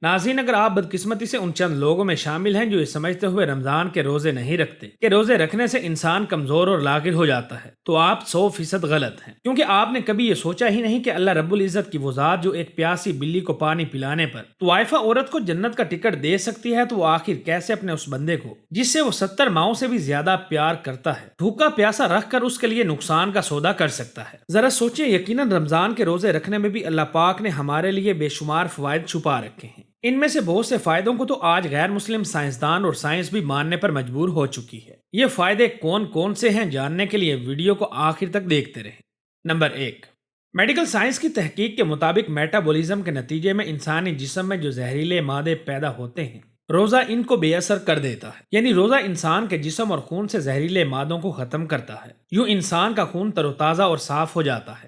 ناظرین، اگر آپ بدقسمتی سے ان چند لوگوں میں شامل ہیں جو یہ سمجھتے ہوئے رمضان کے روزے نہیں رکھتے کہ روزے رکھنے سے انسان کمزور اور لاغر ہو جاتا ہے، تو آپ 100% غلط ہیں، کیونکہ آپ نے کبھی یہ سوچا ہی نہیں کہ اللہ رب العزت کی وہ ذات جو ایک پیاسی بلی کو پانی پلانے پر طوائفہ عورت کو جنت کا ٹکٹ دے سکتی ہے، تو وہ آخر کیسے اپنے اس بندے کو جس سے وہ 70 ماؤں سے بھی زیادہ پیار کرتا ہے بھوکا پیاسا رکھ کر اس کے لیے نقصان کا سودا کر سکتا ہے؟ ذرا سوچیں، یقیناً رمضان کے روزے رکھنے میں بھی اللہ پاک نے ہمارے لیے بے شمار فوائد چھپا رکھے ہیں۔ ان میں سے بہت سے فائدوں کو تو آج غیر مسلم سائنسدان اور سائنس بھی ماننے پر مجبور ہو چکی ہے۔ یہ فائدے کون کون سے ہیں، جاننے کے لیے ویڈیو کو آخر تک دیکھتے رہیں۔ نمبر 1، میڈیکل سائنس کی تحقیق کے مطابق میٹابولزم کے نتیجے میں انسانی جسم میں جو زہریلے مادے پیدا ہوتے ہیں، روزہ ان کو بے اثر کر دیتا ہے، یعنی روزہ انسان کے جسم اور خون سے زہریلے مادوں کو ختم کرتا ہے، یوں انسان کا خون تر و تازہ اور صاف ہو جاتا ہے۔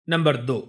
نمبر 2،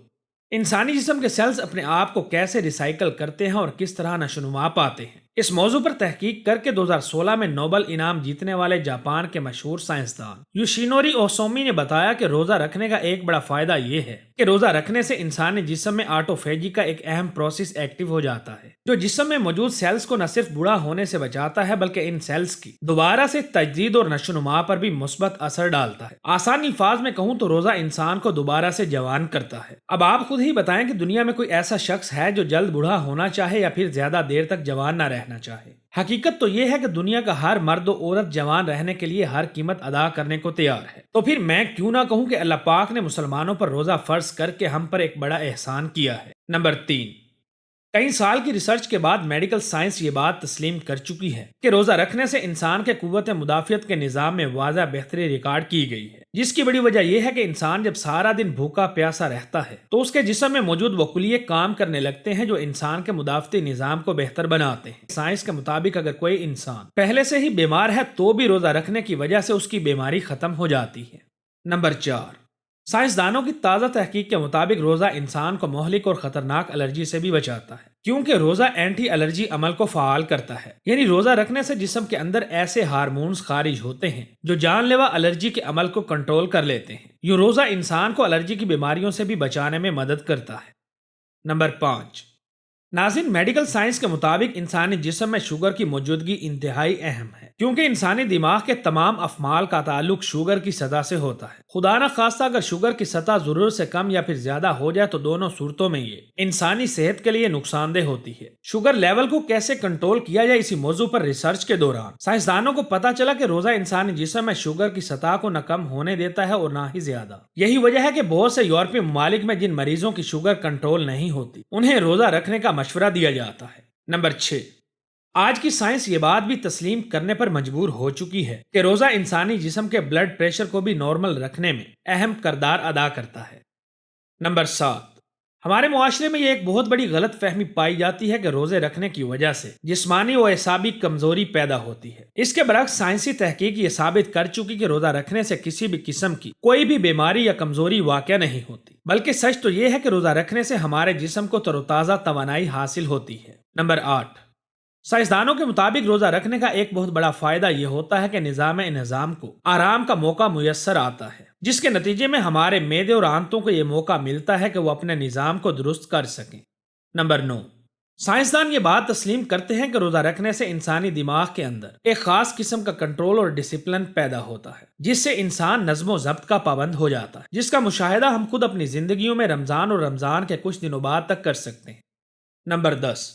انسانی جسم کے سیلز اپنے آپ کو کیسے ریسائیکل کرتے ہیں اور کس طرح نشوونما پاتے ہیں، اس موضوع پر تحقیق کر کے 2016 میں نوبل انعام جیتنے والے جاپان کے مشہور سائنسدان یوشینوری اوسومی نے بتایا کہ روزہ رکھنے کا ایک بڑا فائدہ یہ ہے کہ روزہ رکھنے سے انسانی جسم میں آٹوفیجی کا ایک اہم پروسیس ایکٹیو ہو جاتا ہے، جو جسم میں موجود سیلز کو نہ صرف بوڑھا ہونے سے بچاتا ہے بلکہ ان سیلز کی دوبارہ سے تجدید اور نشوونما پر بھی مثبت اثر ڈالتا ہے۔ آسان الفاظ میں کہوں تو روزہ انسان کو دوبارہ سے جوان کرتا ہے۔ اب آپ خود ہی بتائیں کہ دنیا میں کوئی ایسا شخص ہے جو جلد بوڑھا ہونا چاہے یا پھر زیادہ دیر تک جوان نہ رہنا چاہے؟ حقیقت تو یہ ہے کہ دنیا کا ہر مرد و عورت جوان رہنے کے لیے ہر قیمت ادا کرنے کو تیار ہے۔ تو پھر میں کیوں نہ کہوں کہ اللہ پاک نے مسلمانوں پر روزہ فرض کر کے ہم پر ایک بڑا احسان کیا ہے۔ نمبر 3، کئی سال کی ریسرچ کے بعد میڈیکل سائنس یہ بات تسلیم کر چکی ہے کہ روزہ رکھنے سے انسان کے قوت مدافعت کے نظام میں واضح بہتری ریکارڈ کی گئی ہے، جس کی بڑی وجہ یہ ہے کہ انسان جب سارا دن بھوکا پیاسا رہتا ہے تو اس کے جسم میں موجود وہ کلیے کام کرنے لگتے ہیں جو انسان کے مدافعتی نظام کو بہتر بناتے ہیں۔ سائنس کے مطابق اگر کوئی انسان پہلے سے ہی بیمار ہے تو بھی روزہ رکھنے کی وجہ سے اس کی بیماری ختم ہو جاتی ہے۔ نمبر 4، سائنسدانوں کی تازہ تحقیق کے مطابق روزہ انسان کو مہلک اور خطرناک الرجی سے بھی بچاتا ہے، کیونکہ روزہ اینٹی الرجی عمل کو فعال کرتا ہے، یعنی روزہ رکھنے سے جسم کے اندر ایسے ہارمونز خارج ہوتے ہیں جو جان لیوا الرجی کے عمل کو کنٹرول کر لیتے ہیں۔ یوں روزہ انسان کو الرجی کی بیماریوں سے بھی بچانے میں مدد کرتا ہے۔ نمبر 5، ناظرین، میڈیکل سائنس کے مطابق انسانی جسم میں شوگر کی موجودگی انتہائی اہم ہے، کیونکہ انسانی دماغ کے تمام افعال کا تعلق شوگر کی سطح سے ہوتا ہے۔ خدا نہ خواستہ اگر شوگر کی سطح ضرورت سے کم یا پھر زیادہ ہو جائے تو دونوں صورتوں میں یہ انسانی صحت کے لیے نقصان دہ ہوتی ہے۔ شوگر لیول کو کیسے کنٹرول کیا جائے، اسی موضوع پر ریسرچ کے دوران سائنسدانوں کو پتا چلا کہ روزہ انسانی جسم میں شوگر کی سطح کو نہ کم ہونے دیتا ہے اور نہ ہی زیادہ۔ یہی وجہ ہے کہ بہت سے یورپی ممالک میں جن مریضوں کی شوگر کنٹرول نہیں ہوتی انہیں روزہ رکھنے کا مشورہ دیا جاتا ہے۔ نمبر 6، آج کی سائنس یہ بات بھی تسلیم کرنے پر مجبور ہو چکی ہے کہ روزہ انسانی جسم کے بلڈ پریشر کو بھی نارمل رکھنے میں اہم کردار ادا کرتا ہے۔ نمبر 7، ہمارے معاشرے میں یہ ایک بہت بڑی غلط فہمی پائی جاتی ہے کہ روزے رکھنے کی وجہ سے جسمانی و اعصابی کمزوری پیدا ہوتی ہے۔ اس کے برعکس سائنسی تحقیق یہ ثابت کر چکی کہ روزہ رکھنے سے کسی بھی قسم کی کوئی بھی بیماری یا کمزوری واقع نہیں ہوتی، بلکہ سچ تو یہ ہے کہ روزہ رکھنے سے ہمارے جسم کو تر و تازہ توانائی حاصل ہوتی ہے۔ نمبر 8، سائنسدانوں کے مطابق روزہ رکھنے کا ایک بہت بڑا فائدہ یہ ہوتا ہے کہ نظام انہضام کو آرام کا موقع میسر آتا ہے، جس کے نتیجے میں ہمارے معدے اور آنتوں کو یہ موقع ملتا ہے کہ وہ اپنے نظام کو درست کر سکیں۔ نمبر 9، سائنسدان یہ بات تسلیم کرتے ہیں کہ روزہ رکھنے سے انسانی دماغ کے اندر ایک خاص قسم کا کنٹرول اور ڈسپلن پیدا ہوتا ہے، جس سے انسان نظم و ضبط کا پابند ہو جاتا ہے، جس کا مشاہدہ ہم خود اپنی زندگیوں میں رمضان اور رمضان کے کچھ دنوں بعد تک کر سکتے ہیں۔ نمبر 10،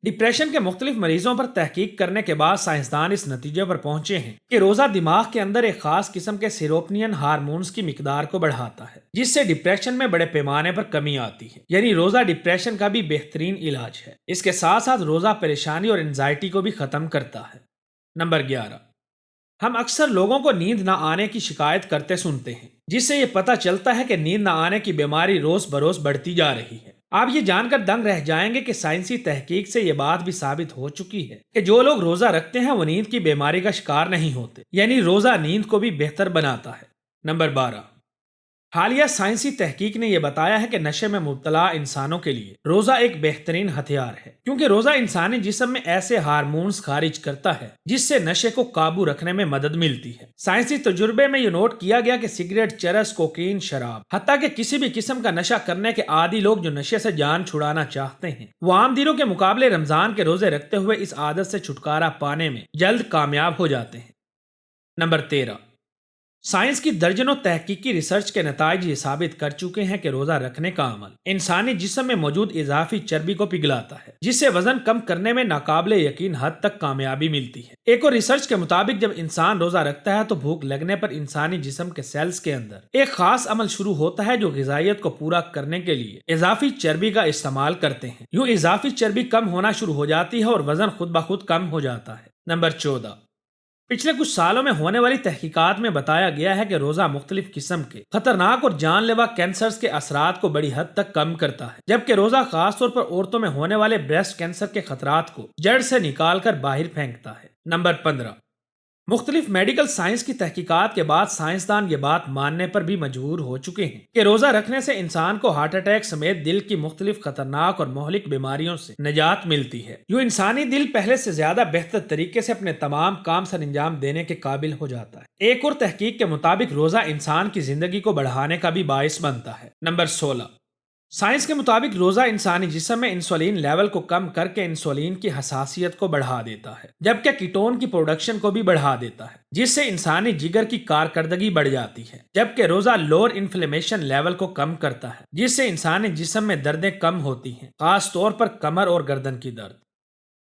ڈپریشن کے مختلف مریضوں پر تحقیق کرنے کے بعد سائنسدان اس نتیجے پر پہنچے ہیں کہ روزہ دماغ کے اندر ایک خاص قسم کے سیروٹونین ہارمونز کی مقدار کو بڑھاتا ہے، جس سے ڈپریشن میں بڑے پیمانے پر کمی آتی ہے، یعنی روزہ ڈپریشن کا بھی بہترین علاج ہے۔ اس کے ساتھ ساتھ روزہ پریشانی اور انزائٹی کو بھی ختم کرتا ہے۔ نمبر 11، ہم اکثر لوگوں کو نیند نہ آنے کی شکایت کرتے سنتے ہیں، جس سے یہ پتہ چلتا ہے کہ نیند نہ آنے کی بیماری روز بروز بڑھتی جا رہی ہے۔ آپ یہ جان کر دنگ رہ جائیں گے کہ سائنسی تحقیق سے یہ بات بھی ثابت ہو چکی ہے کہ جو لوگ روزہ رکھتے ہیں وہ نیند کی بیماری کا شکار نہیں ہوتے، یعنی روزہ نیند کو بھی بہتر بناتا ہے۔ نمبر 12، حالیہ سائنسی تحقیق نے یہ بتایا ہے کہ نشے میں مبتلا انسانوں کے لیے روزہ ایک بہترین ہتھیار ہے، کیونکہ روزہ انسانی جسم میں ایسے ہارمونز خارج کرتا ہے جس سے نشے کو قابو رکھنے میں مدد ملتی ہے۔ سائنسی تجربے میں یہ نوٹ کیا گیا کہ سگریٹ، چرس، کوکین، شراب، حتیٰ کہ کسی بھی قسم کا نشہ کرنے کے عادی لوگ جو نشے سے جان چھڑانا چاہتے ہیں، وہ عام دنوں کے مقابلے رمضان کے روزے رکھتے ہوئے اس عادت سے چھٹکارا پانے میں جلد کامیاب ہو جاتے ہیں۔ نمبر 13، سائنس کی درجنوں تحقیقی ریسرچ کے نتائج یہ ثابت کر چکے ہیں کہ روزہ رکھنے کا عمل انسانی جسم میں موجود اضافی چربی کو پگھلاتا ہے، جس سے وزن کم کرنے میں ناقابل یقین حد تک کامیابی ملتی ہے۔ ایک اور ریسرچ کے مطابق جب انسان روزہ رکھتا ہے تو بھوک لگنے پر انسانی جسم کے سیلز کے اندر ایک خاص عمل شروع ہوتا ہے جو غذائیت کو پورا کرنے کے لیے اضافی چربی کا استعمال کرتے ہیں۔ یوں اضافی چربی کم ہونا شروع ہو جاتی ہے اور وزن خود بخود کم ہو جاتا ہے۔ نمبر 14، پچھلے کچھ سالوں میں ہونے والی تحقیقات میں بتایا گیا ہے کہ روزہ مختلف قسم کے خطرناک اور جان لیوا کینسرز کے اثرات کو بڑی حد تک کم کرتا ہے، جبکہ روزہ خاص طور پر عورتوں میں ہونے والے بریسٹ کینسر کے خطرات کو جڑ سے نکال کر باہر پھینکتا ہے۔ نمبر 15، مختلف میڈیکل سائنس کی تحقیقات کے بعد سائنسدان یہ بات ماننے پر بھی مجبور ہو چکے ہیں کہ روزہ رکھنے سے انسان کو ہارٹ اٹیک سمیت دل کی مختلف خطرناک اور مہلک بیماریوں سے نجات ملتی ہے۔ یوں انسانی دل پہلے سے زیادہ بہتر طریقے سے اپنے تمام کام سر انجام دینے کے قابل ہو جاتا ہے۔ ایک اور تحقیق کے مطابق روزہ انسان کی زندگی کو بڑھانے کا بھی باعث بنتا ہے۔ نمبر 16، سائنس کے مطابق روزہ انسانی جسم میں انسولین لیول کو کم کر کے انسولین کی حساسیت کو بڑھا دیتا ہے، جبکہ کیٹون کی پروڈکشن کو بھی بڑھا دیتا ہے، جس سے انسانی جگر کی کارکردگی بڑھ جاتی ہے، جبکہ روزہ لوور انفلیمیشن لیول کو کم کرتا ہے، جس سے انسانی جسم میں دردیں کم ہوتی ہیں، خاص طور پر کمر اور گردن کی درد۔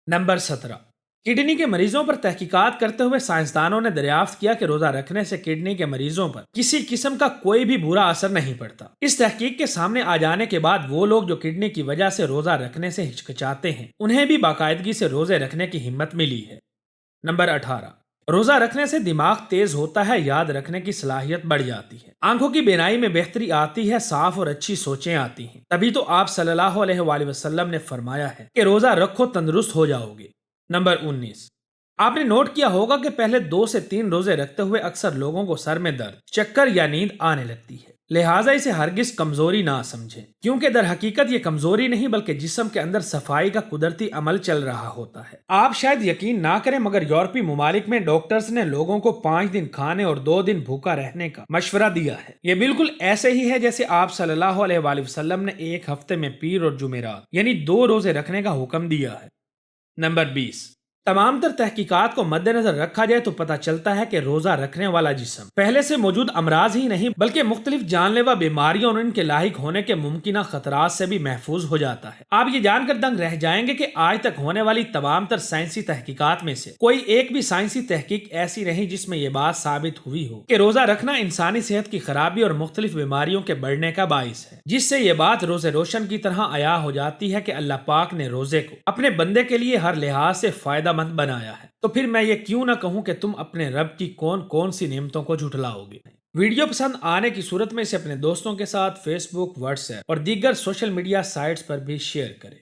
نمبر 17، کڈنی کے مریضوں پر تحقیقات کرتے ہوئے سائنسدانوں نے دریافت کیا کہ روزہ رکھنے سے کڈنی کے مریضوں پر کسی قسم کا کوئی بھی برا اثر نہیں پڑتا۔ اس تحقیق کے سامنے آ جانے کے بعد وہ لوگ جو کڈنی کی وجہ سے روزہ رکھنے سے ہچکچاتے ہیں، انہیں بھی باقاعدگی سے روزے رکھنے کی ہمت ملی ہے۔ نمبر 18، روزہ رکھنے سے دماغ تیز ہوتا ہے، یاد رکھنے کی صلاحیت بڑھ جاتی ہے، آنکھوں کی بینائی میں بہتری آتی ہے، صاف اور اچھی سوچیں آتی ہیں۔ تبھی تو آپ صلی اللہ علیہ وآلہ وسلم نے فرمایا ہے کہ روزہ رکھو تندرست ہو جاؤ گے۔ نمبر 19، آپ نے نوٹ کیا ہوگا کہ پہلے 2 سے 3 روزے رکھتے ہوئے اکثر لوگوں کو سر میں درد، چکر یا نیند آنے لگتی ہے، لہٰذا اسے ہرگز کمزوری نہ سمجھیں، کیونکہ در حقیقت یہ کمزوری نہیں بلکہ جسم کے اندر صفائی کا قدرتی عمل چل رہا ہوتا ہے۔ آپ شاید یقین نہ کریں مگر یورپی ممالک میں ڈاکٹرز نے لوگوں کو 5 دن کھانے اور 2 دن بھوکا رہنے کا مشورہ دیا ہے۔ یہ بالکل ایسے ہی ہے جیسے آپ صلی اللہ علیہ وآلہ وسلم نے ایک ہفتے میں پیر اور جمعرات یعنی 2 روزے رکھنے کا حکم دیا ہے۔ نمبر 20، تمام تر تحقیقات کو مد نظر رکھا جائے تو پتہ چلتا ہے کہ روزہ رکھنے والا جسم پہلے سے موجود امراض ہی نہیں بلکہ مختلف جان لیوا بیماریوں اور ان کے لاحق ہونے کے ممکنہ خطرات سے بھی محفوظ ہو جاتا ہے۔ آپ یہ جان کر دنگ رہ جائیں گے کہ آج تک ہونے والی تمام تر سائنسی تحقیقات میں سے کوئی ایک بھی سائنسی تحقیق ایسی نہیں جس میں یہ بات ثابت ہوئی ہو کہ روزہ رکھنا انسانی صحت کی خرابی اور مختلف بیماریوں کے بڑھنے کا باعث ہے، جس سے یہ بات روزے روشن کی طرح عیاں ہو جاتی ہے کہ اللہ پاک نے روزے کو اپنے بندے کے لیے ہر لحاظ سے فائدہ مند بنایا ہے۔ تو پھر میں یہ کیوں نہ کہوں کہ تم اپنے رب کی کون کون سی نعمتوں کو جھٹلاؤ گے۔ ویڈیو پسند آنے کی صورت میں اسے اپنے دوستوں کے ساتھ فیس بک، واٹس ایپ اور دیگر سوشل میڈیا سائٹس پر بھی شیئر کریں۔